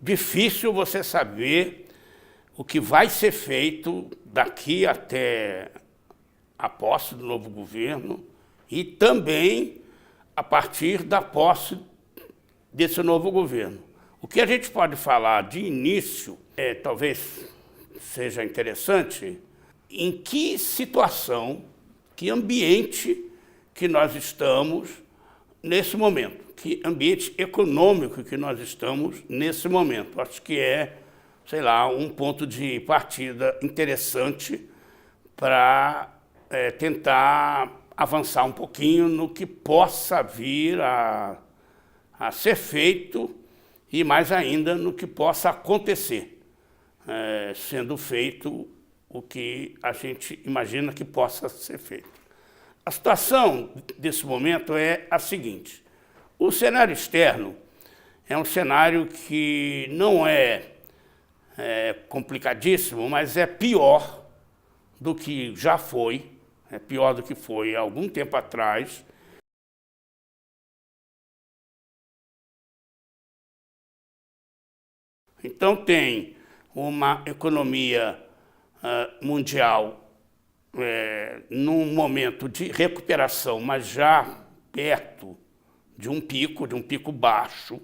difícil você saber o que vai ser feito daqui até a posse do novo governo e também a partir da posse desse novo governo. O que a gente pode falar de início, talvez seja interessante, em que situação, que ambiente que nós estamos nesse momento, que ambiente econômico que nós estamos nesse momento. Acho que é, sei lá, um ponto de partida interessante para tentar avançar um pouquinho no que possa vir a ser feito e, mais ainda, no que possa acontecer, sendo feito o que a gente imagina que possa ser feito. A situação desse momento é a seguinte: o cenário externo é um cenário que não é complicadíssimo, mas é pior do que já foi, é pior do que foi há algum tempo atrás. Então tem uma economia mundial num momento de recuperação, mas já perto de um pico baixo.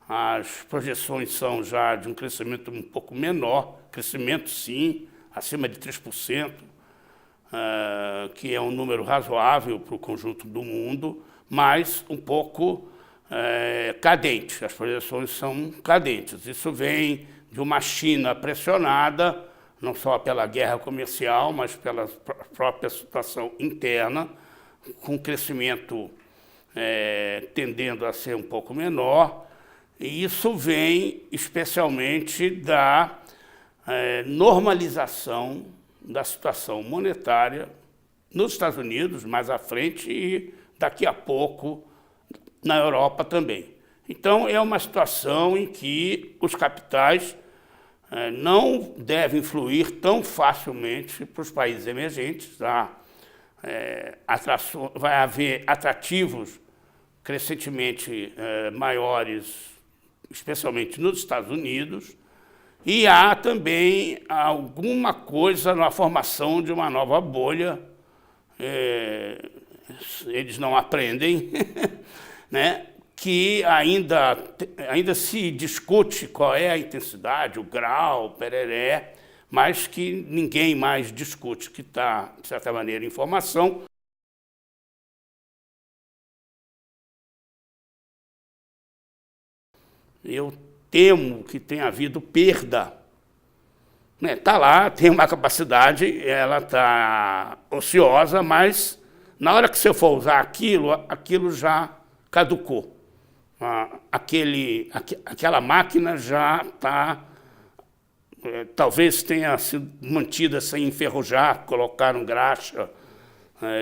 As projeções são já de um crescimento um pouco menor, crescimento sim, acima de 3%, que é um número razoável para o conjunto do mundo, mas um pouco cadente. As projeções são cadentes. Isso vem de uma China pressionada, não só pela guerra comercial, mas pela própria situação interna, com crescimento tendendo a ser um pouco menor. E isso vem especialmente da normalização da situação monetária nos Estados Unidos, mais à frente, e daqui a pouco na Europa também. Então, é uma situação em que os capitais não devem fluir tão facilmente para os países emergentes. Vai haver atrativos crescentemente maiores, especialmente nos Estados Unidos, e há também alguma coisa na formação de uma nova bolha. Eles não aprendem, né? Que ainda se discute qual é a intensidade, o grau, o pereré, mas que ninguém mais discute, que está, de certa maneira, em formação. Eu temo que tenha havido perda. Está lá, tem uma capacidade, ela está ociosa, mas na hora que você for usar aquilo já caducou. Aquela máquina já está, talvez tenha sido mantida sem enferrujar, colocaram graxa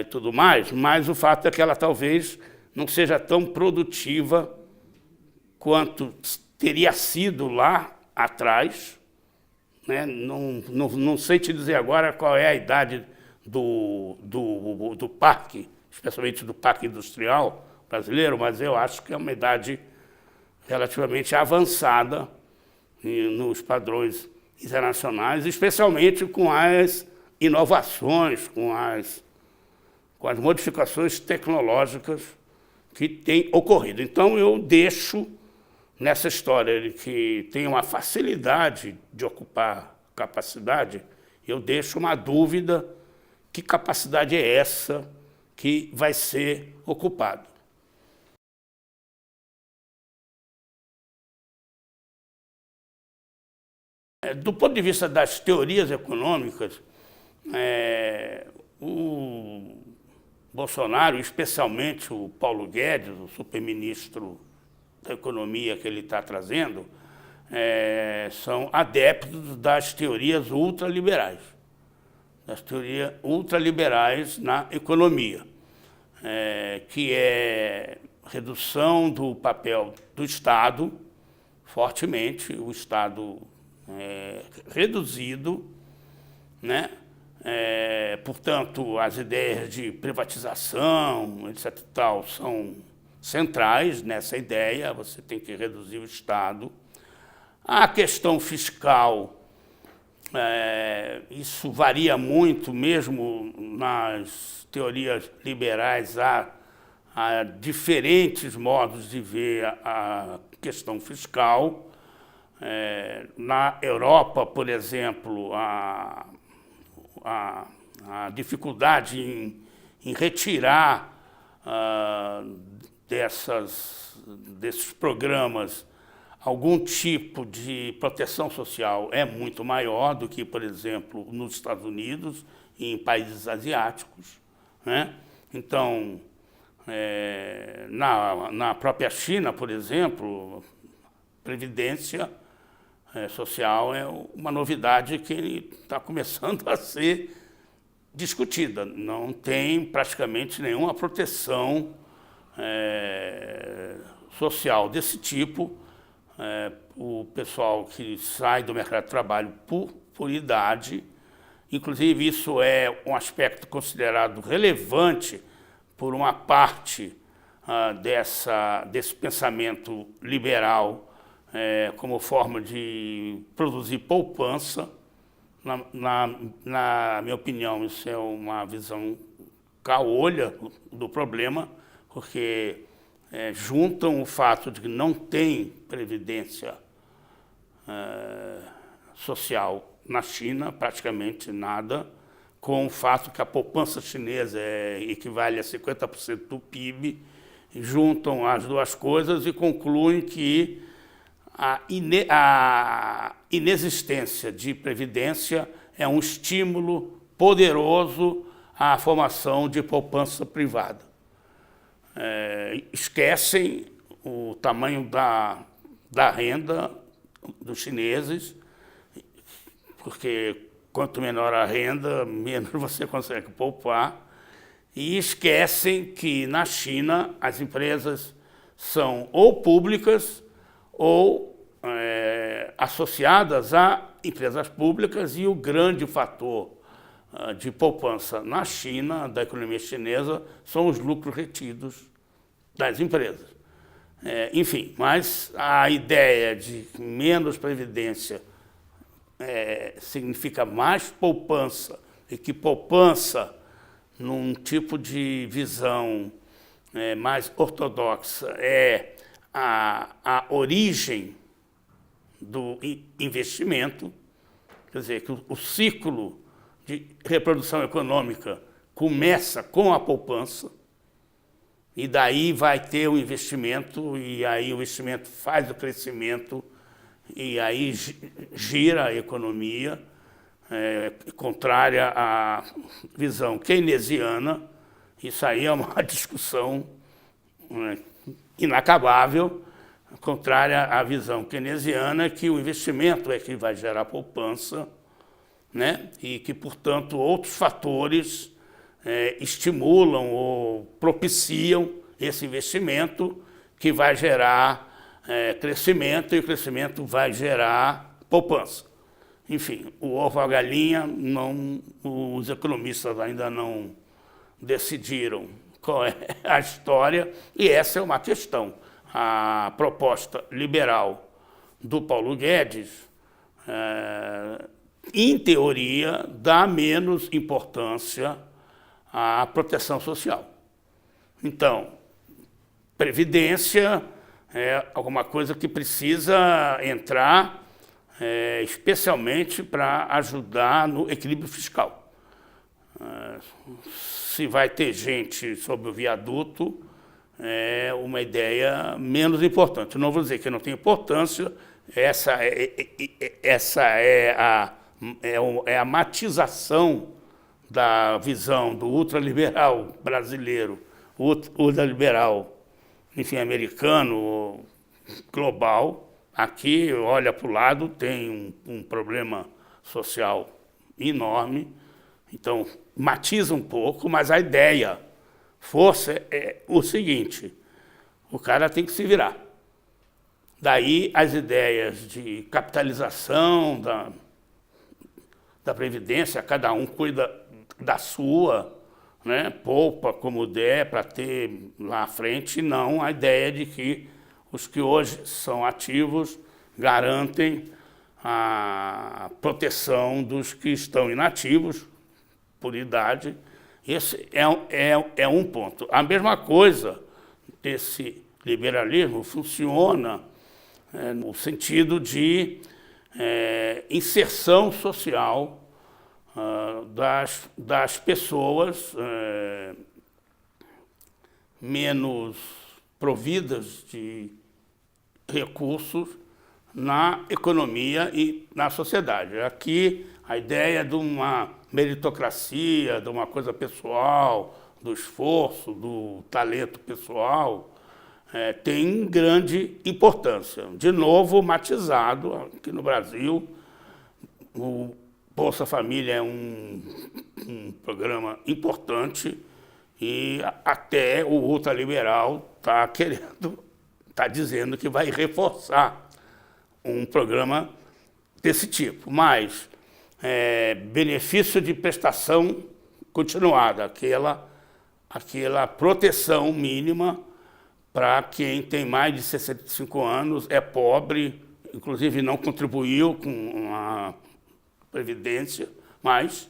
e tudo mais, mas o fato é que ela talvez não seja tão produtiva quanto teria sido lá atrás, né? Não sei te dizer agora qual é a idade do parque, especialmente do parque industrial brasileiro, mas eu acho que é uma idade relativamente avançada nos padrões internacionais, especialmente com as inovações, com as modificações tecnológicas que têm ocorrido. Então, eu deixo nessa história de que tem uma facilidade de ocupar capacidade, eu deixo uma dúvida: que capacidade é essa que vai ser ocupada? Do ponto de vista das teorias econômicas, o Bolsonaro, especialmente o Paulo Guedes, o superministro da economia que ele está trazendo, são adeptos das teorias ultraliberais, na economia, que é redução do papel do Estado, fortemente, o Estado reduzido, né? Portanto, as ideias de privatização, etc. tal, são centrais nessa ideia. Você tem que reduzir o Estado. A questão fiscal, isso varia muito, mesmo nas teorias liberais, há diferentes modos de ver a questão fiscal. Na Europa, por exemplo, a dificuldade em retirar desses programas algum tipo de proteção social é muito maior do que, por exemplo, nos Estados Unidos e em países asiáticos, né? Então, na própria China, por exemplo, previdência social é uma novidade que está começando a ser discutida. Não tem praticamente nenhuma proteção social desse tipo. O pessoal que sai do mercado de trabalho por idade, inclusive isso é um aspecto considerado relevante por uma parte desse pensamento liberal, como forma de produzir poupança. Na minha opinião, isso é uma visão caolha do problema, porque juntam o fato de que não tem previdência social na China, praticamente nada, com o fato que a poupança chinesa equivale a 50% do PIB, juntam as duas coisas e concluem que a inexistência de previdência é um estímulo poderoso à formação de poupança privada. Esquecem o tamanho da renda dos chineses, porque quanto menor a renda, menos você consegue poupar, e esquecem que na China as empresas são ou públicas ou associadas a empresas públicas, e o grande fator de poupança na China, da economia chinesa, são os lucros retidos das empresas. Enfim, mas a ideia de menos previdência significa mais poupança, e que poupança, num tipo de visão mais ortodoxa, é a origem do investimento, quer dizer, que o ciclo de reprodução econômica começa com a poupança, e daí vai ter o investimento, e aí o investimento faz o crescimento, e aí gira a economia, contrária à visão keynesiana. Isso aí é uma discussão inacabável, contrária à visão keynesiana, que o investimento é que vai gerar poupança, né? E que, portanto, outros fatores estimulam ou propiciam esse investimento, que vai gerar crescimento, e o crescimento vai gerar poupança. Enfim, o ovo ou a galinha, os economistas ainda não decidiram qual é a história, e essa é uma questão. A proposta liberal do Paulo Guedes, em teoria, dá menos importância à proteção social. Então, previdência é alguma coisa que precisa entrar, especialmente para ajudar no equilíbrio fiscal. Se vai ter gente sob o viaduto, é uma ideia menos importante. Não vou dizer que não tem importância, essa é a matização da visão do ultraliberal brasileiro, ultraliberal, enfim, americano, global. Aqui, olha para o lado, tem um problema social enorme, então matiza um pouco, mas a ideia, força, é o seguinte: o cara tem que se virar. Daí as ideias de capitalização da Previdência, cada um cuida da sua, né? Poupa como der para ter lá à frente, não a ideia de que os que hoje são ativos garantem a proteção dos que estão inativos por idade. Esse é um ponto. A mesma coisa desse liberalismo funciona no sentido de inserção social das pessoas menos providas de recursos na economia e na sociedade. Aqui a ideia de uma meritocracia, de uma coisa pessoal, do esforço, do talento pessoal, tem grande importância. De novo, matizado aqui no Brasil, o Bolsa Família é um programa importante e até o ultraliberal está dizendo que vai reforçar um programa desse tipo. Mas benefício de prestação continuada, aquela proteção mínima para quem tem mais de 65 anos, é pobre, inclusive não contribuiu com a Previdência, mas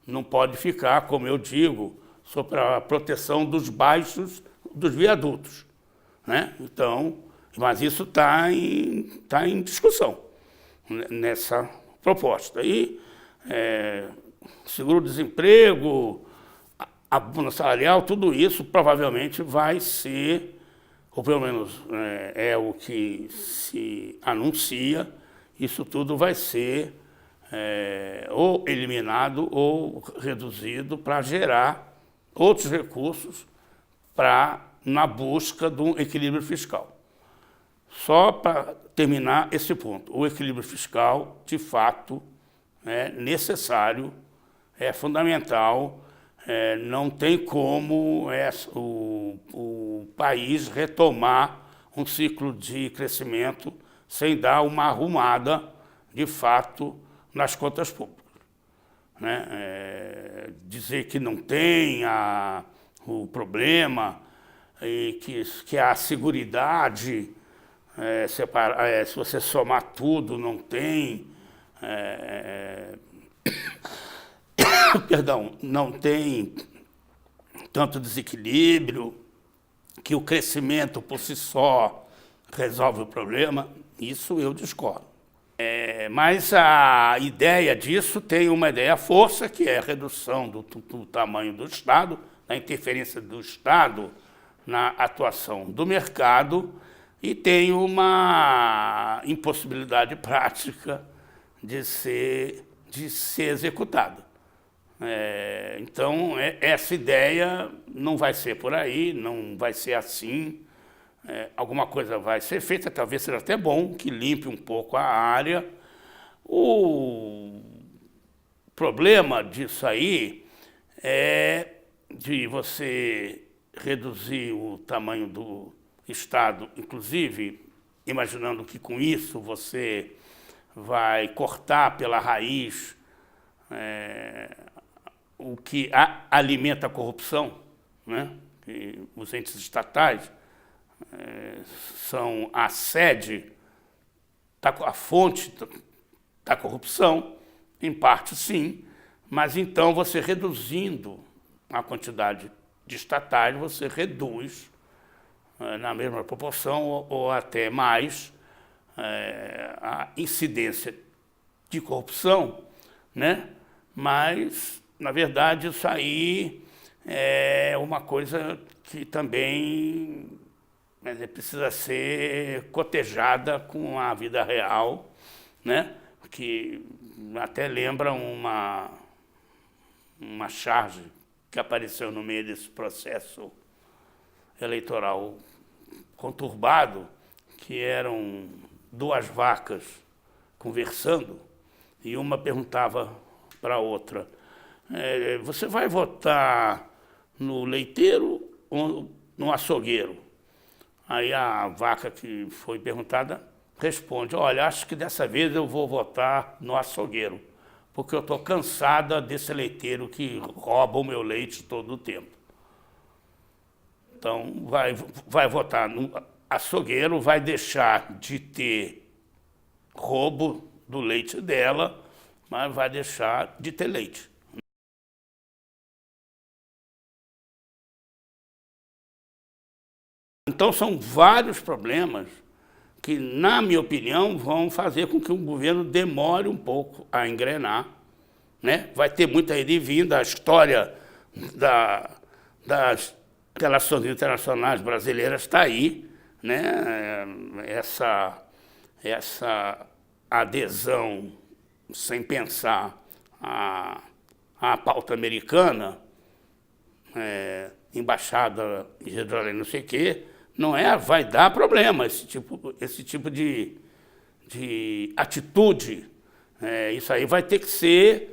não pode ficar, como eu digo, sob a proteção dos baixos, dos viadutos, né? Então, mas isso está em discussão nessa proposta. E seguro-desemprego, abono salarial, tudo isso provavelmente vai ser, ou pelo menos é o que se anuncia, isso tudo vai ser ou eliminado ou reduzido para gerar outros recursos na busca de um equilíbrio fiscal. Só para terminar esse ponto, o equilíbrio fiscal, de fato, é necessário, é fundamental, não tem como o país retomar um ciclo de crescimento sem dar uma arrumada, de fato, nas contas públicas. Né? Dizer que não tem o problema, e que a seguridade, se você somar tudo, não tem, perdão, não tem tanto desequilíbrio, que o crescimento por si só resolve o problema, isso eu discordo. Mas a ideia disso tem uma ideia força, que é a redução do tamanho do Estado, da interferência do Estado na atuação do mercado, e tem uma impossibilidade prática de ser executada. Então, essa ideia não vai ser por aí, não vai ser assim. Alguma coisa vai ser feita, talvez seja até bom que limpe um pouco a área. O problema disso aí é de você reduzir o tamanho do Estado, inclusive imaginando que com isso você vai cortar pela raiz o que alimenta a corrupção, né? E os entes estatais são a sede, a fonte da corrupção, em parte sim, mas então você reduzindo a quantidade de estatais, você reduz na mesma proporção ou até mais a incidência de corrupção, né? Mas, na verdade, isso aí é uma coisa que também precisa ser cotejada com a vida real, né? Que até lembra uma charge que apareceu no meio desse processo eleitoral conturbado, que eram duas vacas conversando, e uma perguntava para a outra, você vai votar no leiteiro ou no açougueiro? Aí a vaca que foi perguntada responde, olha, acho que dessa vez eu vou votar no açougueiro, porque eu estou cansada desse leiteiro que rouba o meu leite todo o tempo. Então vai votar no açougueiro, vai deixar de ter roubo do leite dela, mas vai deixar de ter leite. Então são vários problemas que, na minha opinião, vão fazer com que o governo demore um pouco a engrenar, né? Vai ter muita ida e vinda, a história das relações internacionais brasileiras está aí, né? Essa adesão sem pensar à pauta americana, embaixada em Jerusalém, não sei o quê, vai dar problema esse tipo de atitude. Isso aí vai ter que ser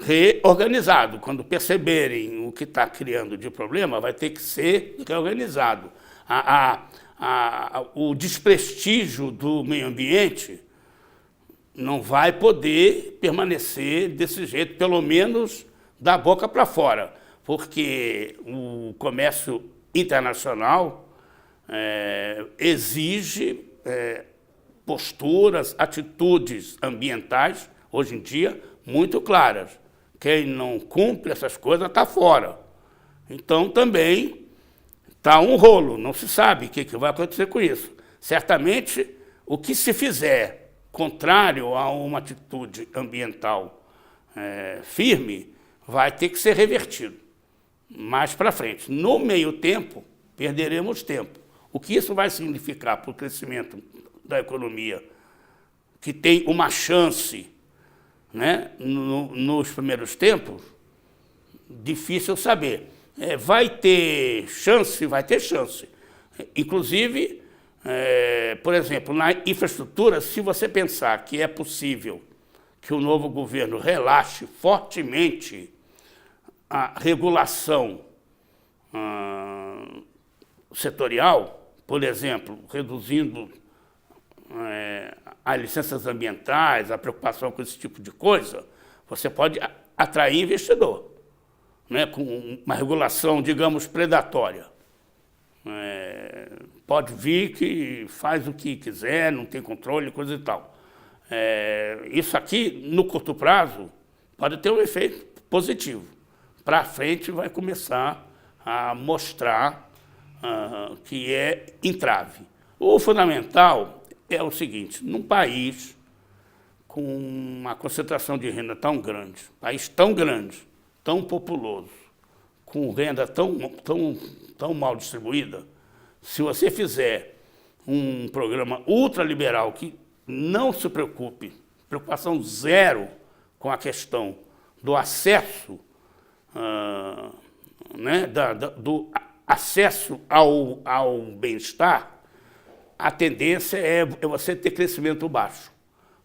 reorganizado. Quando perceberem o que está criando de problema, vai ter que ser reorganizado. O desprestígio do meio ambiente não vai poder permanecer desse jeito, pelo menos da boca para fora, porque o comércio internacional exige posturas, atitudes ambientais, hoje em dia, muito claras. Quem não cumpre essas coisas está fora. Então, também está um rolo, não se sabe o que vai acontecer com isso. Certamente, o que se fizer contrário a uma atitude ambiental firme, vai ter que ser revertido mais para frente. No meio tempo, perderemos tempo. O que isso vai significar para o crescimento da economia, que tem uma chance, né, nos primeiros tempos, difícil saber. Vai ter chance, vai ter chance. Inclusive, por exemplo, na infraestrutura, se você pensar que é possível que o novo governo relaxe fortemente a regulação setorial, por exemplo, reduzindo as licenças ambientais, a preocupação com esse tipo de coisa, você pode atrair investidor, né, com uma regulação, digamos, predatória. Pode vir que faz o que quiser, não tem controle, coisa e tal. Isso aqui, no curto prazo, pode ter um efeito positivo. Para frente vai começar a mostrar que é entrave. O fundamental é o seguinte: num país com uma concentração de renda tão grande, país tão grande, tão populoso, com renda tão mal distribuída, se você fizer um programa ultraliberal que não se preocupe, preocupação zero com a questão do acesso, né, do acesso ao bem-estar, a tendência é você ter crescimento baixo.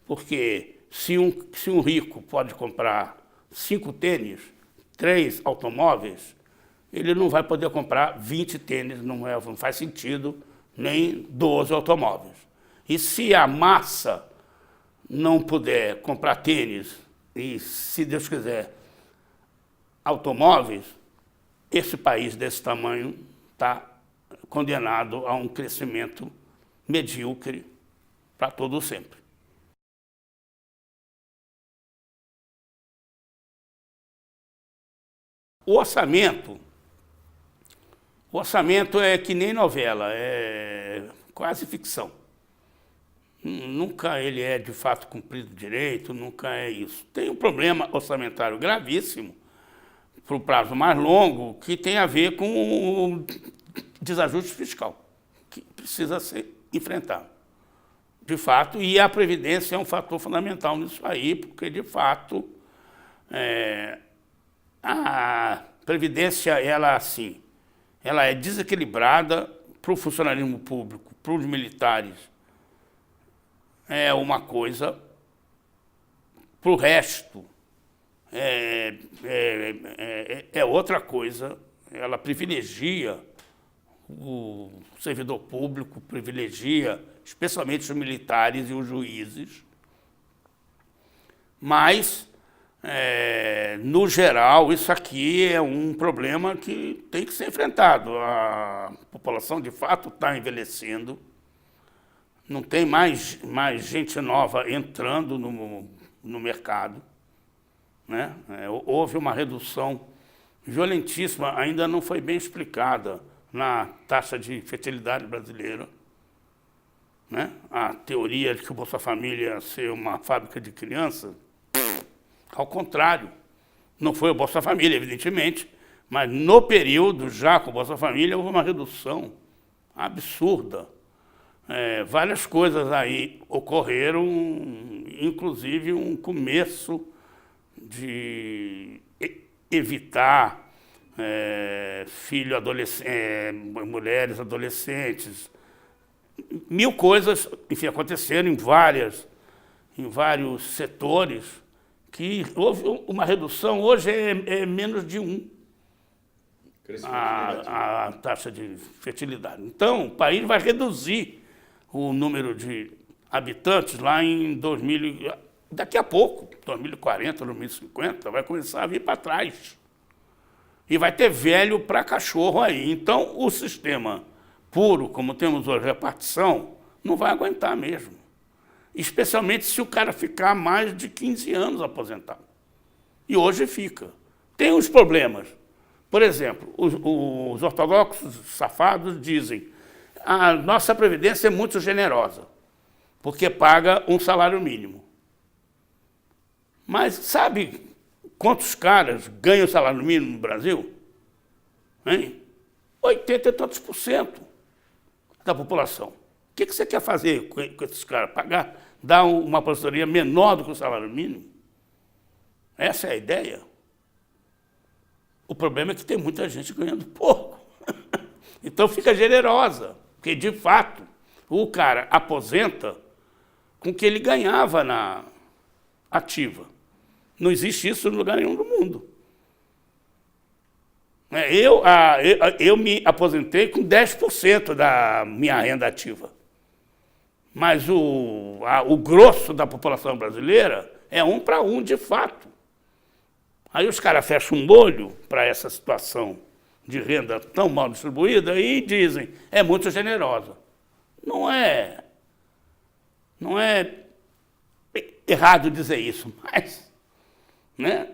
Porque se um rico pode comprar 5 tênis, 3 automóveis, ele não vai poder comprar 20 tênis, não faz sentido, nem 12 automóveis. E se a massa não puder comprar tênis e, se Deus quiser, automóveis, esse país desse tamanho está condenado a um crescimento medíocre para todo sempre. O orçamento é que nem novela, é quase ficção. Nunca ele é de fato cumprido direito, nunca é isso. Tem um problema orçamentário gravíssimo, para o prazo mais longo, que tem a ver com o desajuste fiscal, que precisa ser enfrentado. De fato, e a Previdência é um fator fundamental nisso aí, porque, de fato, a Previdência, ela é desequilibrada para o funcionalismo público, para os militares, é uma coisa, para o resto, é outra coisa. Ela privilegia o servidor público, privilegia especialmente os militares e os juízes, mas, no geral, isso aqui é um problema que tem que ser enfrentado. A população, de fato, está envelhecendo, não tem mais gente nova entrando no mercado, né? Houve uma redução violentíssima, ainda não foi bem explicada na taxa de fertilidade brasileira, né? A teoria de que o Bolsa Família ia ser uma fábrica de crianças, ao contrário, não foi o Bolsa Família, evidentemente, mas no período, já com o Bolsa Família, houve uma redução absurda. Várias coisas aí ocorreram, inclusive um começo de evitar mulheres adolescentes. Mil coisas, enfim, aconteceram em vários setores, que houve uma redução, hoje é menos de 1 a taxa de fertilidade. Então, o país vai reduzir o número de habitantes lá em daqui a pouco, 2040, 2050, vai começar a vir para trás. E vai ter velho para cachorro aí. Então, o sistema puro, como temos hoje, repartição, não vai aguentar mesmo. Especialmente se o cara ficar mais de 15 anos aposentado. E hoje fica. Tem uns problemas. Por exemplo, os ortodoxos safados dizem: a nossa previdência é muito generosa, porque paga um salário mínimo. Mas sabe quantos caras ganham o salário mínimo no Brasil? 80 e tantos % da população. O que você quer fazer com esses caras? Dar uma aposentadoria menor do que o salário mínimo? Essa é a ideia. O problema é que tem muita gente ganhando pouco. Então fica generosa, porque de fato o cara aposenta com o que ele ganhava na ativa. Não existe isso em lugar nenhum do mundo. Eu me aposentei com 10% da minha renda ativa. Mas o grosso da população brasileira é 1 para 1, de fato. Aí os caras fecham um olho para essa situação de renda tão mal distribuída e dizem: é muito generosa. Não é errado dizer isso, mas, né,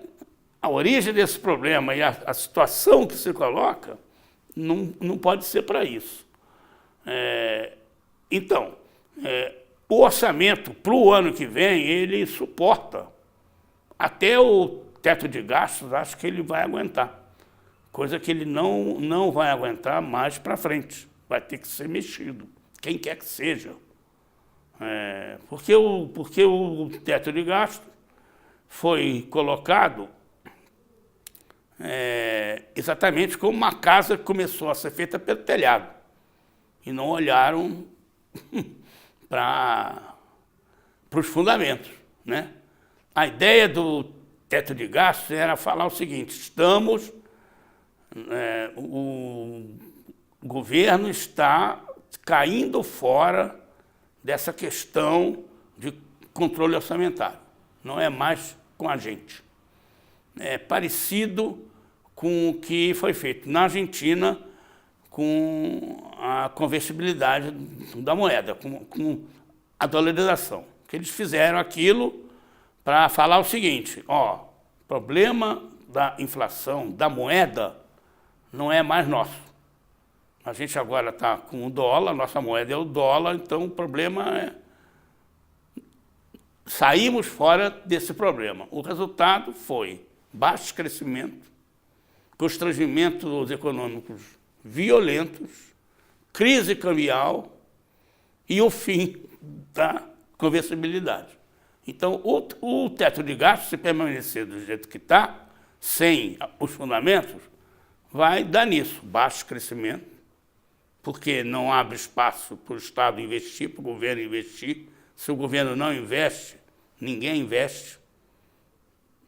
a origem desse problema e a situação que se coloca não pode ser para isso. Então, o orçamento para o ano que vem, ele suporta. Até o teto de gastos, acho que ele vai aguentar. Coisa que ele não vai aguentar mais para frente. Vai ter que ser mexido, quem quer que seja. Porque o teto de gasto foi colocado exatamente como uma casa que começou a ser feita pelo telhado. E não olharam para os fundamentos, né? A ideia do teto de gastos era falar o seguinte: o governo está caindo fora dessa questão de controle orçamentário. Não é mais com a gente. É parecido com o que foi feito na Argentina com a convertibilidade da moeda, com a dolarização. Que eles fizeram aquilo para falar o seguinte: problema da inflação da moeda não é mais nosso. A gente agora está com o dólar, nossa moeda é o dólar, então o problema é... Saímos fora desse problema. O resultado foi baixo crescimento, constrangimentos econômicos violentos, crise cambial e o fim da conversibilidade. Então, o teto de gastos, se permanecer do jeito que está, sem os fundamentos, vai dar nisso, baixo crescimento, porque não abre espaço para o Estado investir, para o governo investir. Se o governo não investe, ninguém investe,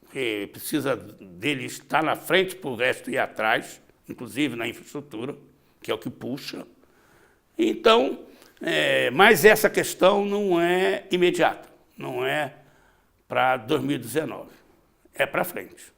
porque precisa dele estar na frente para o resto ir atrás, inclusive na infraestrutura, que é o que puxa. Então, mas essa questão não é imediata, não é para 2019, é para frente.